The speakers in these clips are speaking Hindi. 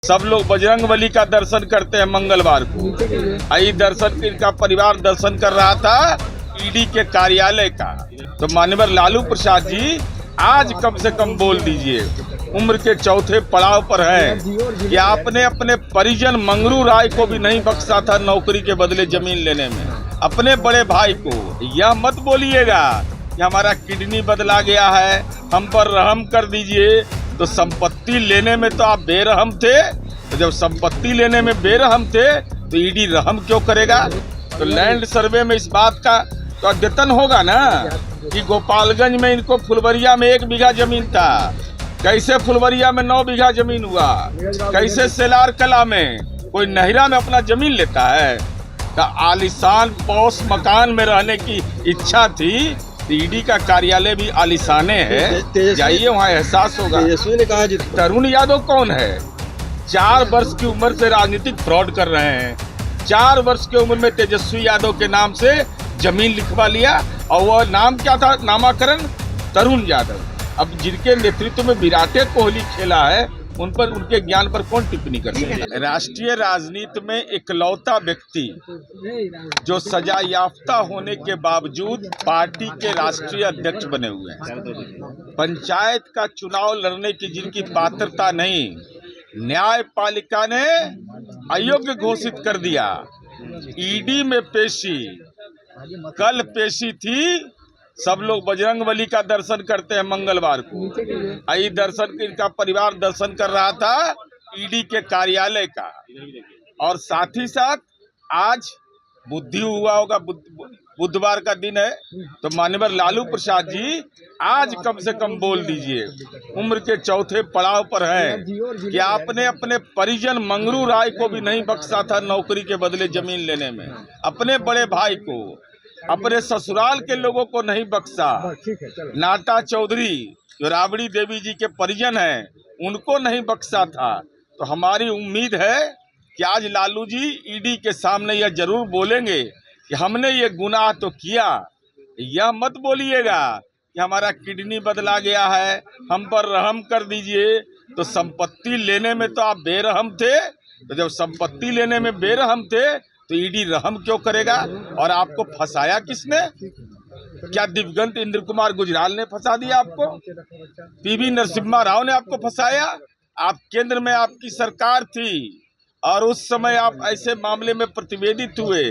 सब लोग बजरंगबली का दर्शन करते हैं मंगलवार को। आई दर्शन इनका परिवार दर्शन कर रहा था ईडी के कार्यालय का। तो माननीय लालू प्रसाद जी आज कम से कम बोल दीजिए, उम्र के चौथे पड़ाव पर हैं कि आपने अपने परिजन मंगरू राय को भी नहीं बख्शा था नौकरी के बदले जमीन लेने में। अपने बड़े भाई को यह मत बोलिएगा कि हमारा किडनी बदला गया है, हम पर रहम कर दीजिए। तो संपत्ति लेने में तो आप बेरहम थे, तो जब संपत्ति लेने में बेरहम थे तो ईडी रहम क्यों करेगा। तो लैंड सर्वे में इस बात का तो अद्यतन होगा ना कि गोपालगंज में इनको फुलवरिया में 1 बीघा जमीन था, कैसे फुलवरिया में 9 बीघा जमीन हुआ, कैसे सेलार कला में कोई नहिरा में अपना जमीन लेता है। तो आलिशान पौष मकान में रहने की इच्छा थी, ईडी का कार्यालय भी आलिशाने है, जाइए वहाँ एहसास होगा। तेजस्वी ने कहा तरुण यादव कौन है? 4 वर्ष की उम्र से राजनीतिक फ्रॉड कर रहे हैं। 4 वर्ष की उम्र में तेजस्वी यादव के नाम से जमीन लिखवा लिया और वह नाम क्या था? नामाकरण तरुण यादव। अब जिनके नेतृत्व में विराट कोहली खेला है, उन पर उनके ज्ञान पर कौन टिप्पणी कर सकता है? राष्ट्रीय राजनीति में इकलौता व्यक्ति जो सजा याफ्ता होने के बावजूद पार्टी के राष्ट्रीय अध्यक्ष बने हुए हैं। पंचायत का चुनाव लड़ने की जिनकी पात्रता नहीं, न्यायपालिका ने अयोग्य घोषित कर दिया। ईडी में पेशी, कल पेशी थी। सब लोग बजरंगबली का दर्शन करते हैं मंगलवार को। आई दर्शन इनका परिवार दर्शन कर रहा था ईडी के कार्यालय का। और साथ ही साथ आज बुद्धि हुआ होगा, बुधवार का दिन है। तो माननीय लालू प्रसाद जी आज कम से कम बोल दीजिए, उम्र के चौथे पड़ाव पर हैं कि आपने अपने परिजन मंगरू राय को भी नहीं बख्शा था नौकरी के बदले जमीन लेने में। अपने बड़े भाई को, अपने ससुराल के लोगों को नहीं बख्शा। नाटा चौधरी जो राबड़ी देवी जी के परिजन हैं, उनको नहीं बख्शा था। तो हमारी उम्मीद है कि आज लालू जी ईडी के सामने यह जरूर बोलेंगे कि हमने ये गुनाह तो किया। यह मत बोलिएगा कि हमारा किडनी बदला गया है, हम पर रहम कर दीजिए। तो संपत्ति लेने में तो आप बेरहम थे, तो जब संपत्ति लेने में बेरहम थे तो ईडी रहम क्यों करेगा। और आपको फंसाया किसने? क्या दिवंगत इंद्र कुमार गुजराल ने फंसा दिया आपको? पीवी नरसिम्हा राव ने आपको फंसाया? आप केंद्र में आपकी सरकार थी और उस समय आप ऐसे मामले में प्रतिवेदित हुए।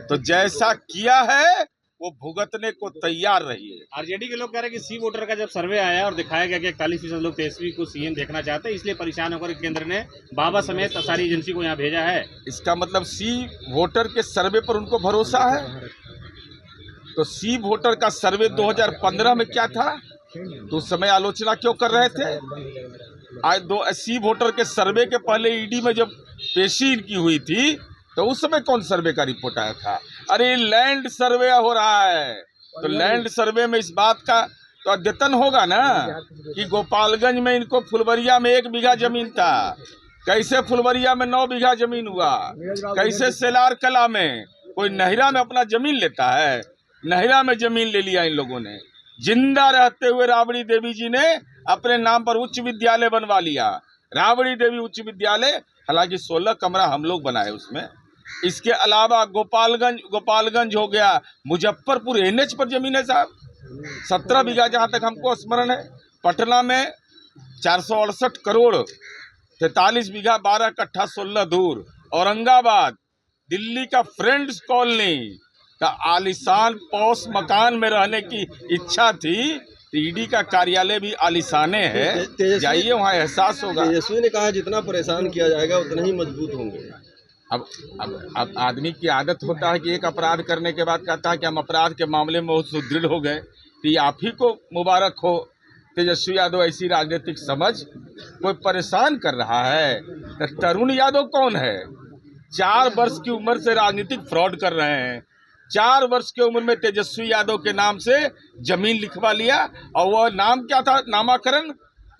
तो जैसा किया है वो भुगतने को तैयार रहिए। आरजेडी के लोग कह रहे हैं कि सी वोटर का जब सर्वे आया और दिखाया गया कि 41% लोग तेजस्वी को सीएम देखना चाहते हैं, इसलिए परेशान होकर केंद्र ने बाबा समेत सारी एजेंसी को यहाँ भेजा है। इसका मतलब सी वोटर के सर्वे पर उनको भरोसा है। तो सी वोटर का सर्वे 2015 में क्या था, तो उस समय आलोचना क्यों कर रहे थे? आज सी वोटर के सर्वे के पहले ईडी में जब पेशी इनकी हुई थी तो उस समय कौन सर्वे का रिपोर्ट आया था? अरे लैंड सर्वे हो रहा है। तो लैंड सर्वे में इस बात का तो अद्यतन होगा ना कि गोपालगंज में इनको फुलवरिया में 1 बीघा जमीन था, कैसे फुलवरिया में 9 बीघा जमीन हुआ, कैसे सेलार कला में कोई नहिरा में अपना जमीन लेता है। नहिरा में जमीन ले लिया इन लोगों ने। जिंदा रहते हुए राबड़ी देवी जी ने अपने नाम पर उच्च विद्यालय बनवा लिया, राबड़ी देवी उच्च विद्यालय। हालांकि 16 कमरा हम लोग बनाए उसमें। इसके अलावा गोपालगंज हो गया, मुजफ्फरपुर NH पर जमीन है साहब, 17 बीघा जहां तक हमको स्मरण है। पटना में 468 करोड़ 43 बीघा 12 कट्ठा 16 दूर। औरंगाबाद, दिल्ली का फ्रेंड्स कॉलोनी का आलिशान पौष मकान में रहने की इच्छा थी, ईडी का कार्यालय भी आलिशाने है, जाइए वहाँ एहसास होगा। तेजस्वी ने कहा जितना परेशान किया जाएगा उतना ही मजबूत होंगे। अब आदमी की आदत होता है कि एक अपराध करने के बाद कहता है कि हम अपराध के मामले में बहुत सुदृढ़ हो गए। तो ये आप ही को मुबारक हो तेजस्वी यादव, ऐसी राजनीतिक समझ। कोई परेशान कर रहा है। तो तरुण यादव कौन है? 4 वर्ष की उम्र से राजनीतिक फ्रॉड कर रहे हैं। 4 वर्ष की उम्र में तेजस्वी यादव के नाम से जमीन लिखवा लिया और वह नाम क्या था? नामाकरण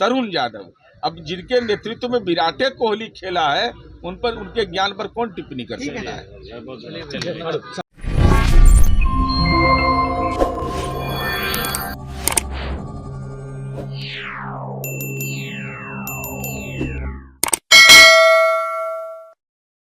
तरुण यादव। अब जिनके नेतृत्व में विराट कोहली खेला है, उन पर उनके ज्ञान पर कौन टिप्पणी कर सकता है?